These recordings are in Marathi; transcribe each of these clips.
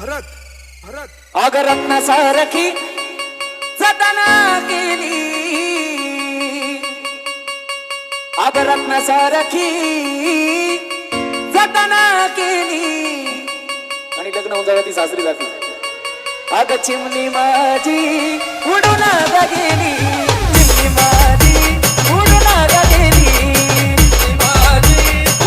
हरत हरत अग रत्न सारखी जतन केली, अग रत्न सारखी जतन केली आणि लग्न होऊन जाऊ ती सासरी जाते. अग चिमणी माझी उडून गेली, चिमणी माझी उडून गेली, चिमणी माझी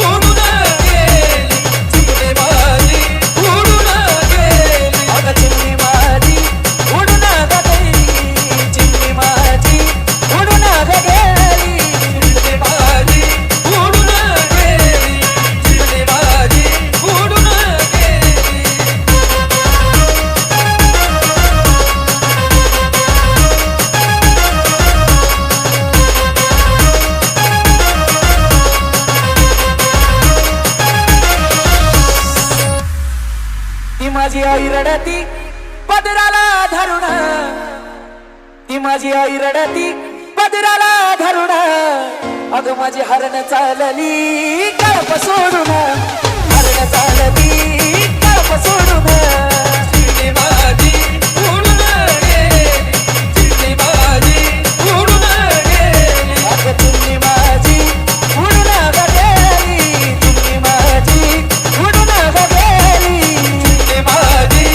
उडून गेली, चिमणी माझी उडून गेली. अग चिमणी माझी उडून गेली, चिमणी माझी उडून गेली, चिमणी माझी उडून गेली, चिमणी माझी उडून गेली. ती माझी आई रडती पदराला धरून, ती माझी आई रडती पदराला धरून. अग माझी हरण चालली कळप सोडून, हरण चालली कळप सोडून. चिमणी माझी उडून गेली, चिमणी माझी उडून गेली. अग चिमणी माझी उडून गेली, चिमणी माझी उडून गेली, चिमणी माझी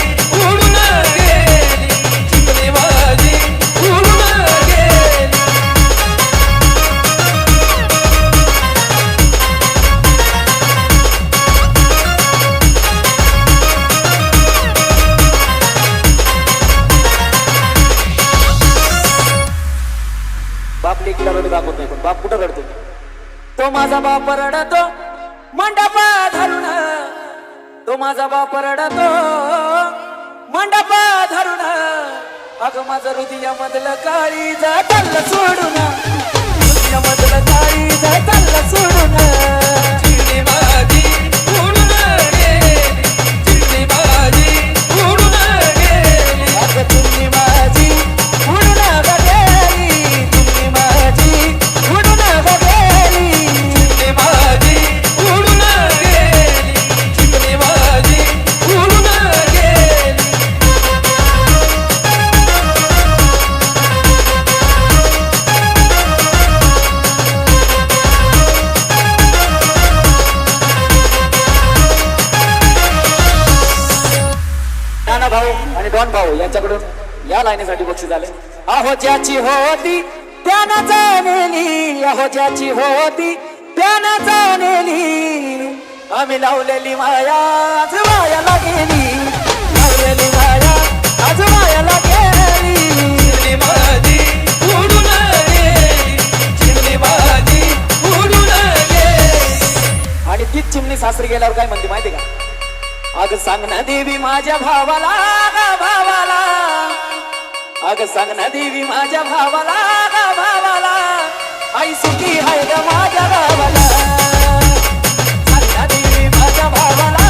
उडून गेली, चिमणी माझी उडून गेली. बाप लेकीला रडू दाखवत नाही, पण बाप कुठं रडतो? तो माझा बाप रडतो मंडपा धरून, तो माझा बाप रडतो मंडपा धरून. अग माझं हृदयामधलं काळी जातल सोडून, हृदयामधलं काळी जातल सोडून. चिमणी माझी उडून गेली, चिमणी माझी उडून गेली. अग चिमणी माझी उडून गेली, चिमणी माझी उडून गेली, चिमणी माझी उडून गेली, चिमणी माझी उडून गेली. नाना भाऊ आणि डॉन भाऊ यांच्याकडून या लाईनीसाठी बक्षीस झाले. अहो ज्याची होती त्यानं जाणली, अहो ज्याची होती त्यानं जाणली. आम्ही लावलेली माया आज वायाला गेली, लावलेली माया आज वायाला गेली. चिमणी माझी उडून गेली, चिमणी माझी उडून गेली. आणि तीच चिमणी सासरी गेल्यावर काय म्हणते माहिती का? अग सांग ना देवी माझ्या भावाला, भावाला. अग सांग ना देवी माझ्या भावाला, भावाला. आई सुखी आहे ग माझ्या भावाला. सांग ना देवी माझ्या भावाला,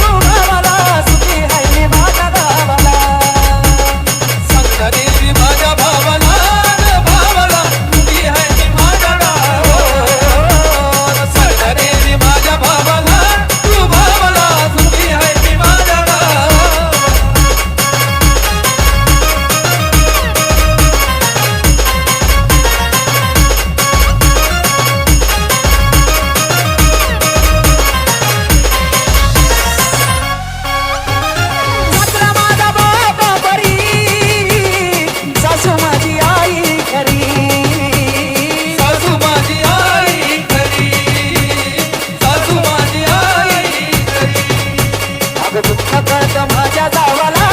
तू भावाला सुखी आहे मी माझ्या भावाला. सांग ना देवी माझ्या भावाला, भावाला सुखी आहे मी माझ्या भावाला. सांग ना देवी माझ्या भावाला, तू भावाला सुखी आहे मी माझ्या भावाला. सासरा माझा बाप परी, सासू माझी आई खरी, सासू माझी आई खरी, सासू माझी आई खरी. अग दुःख कळत माझ्या जावाला,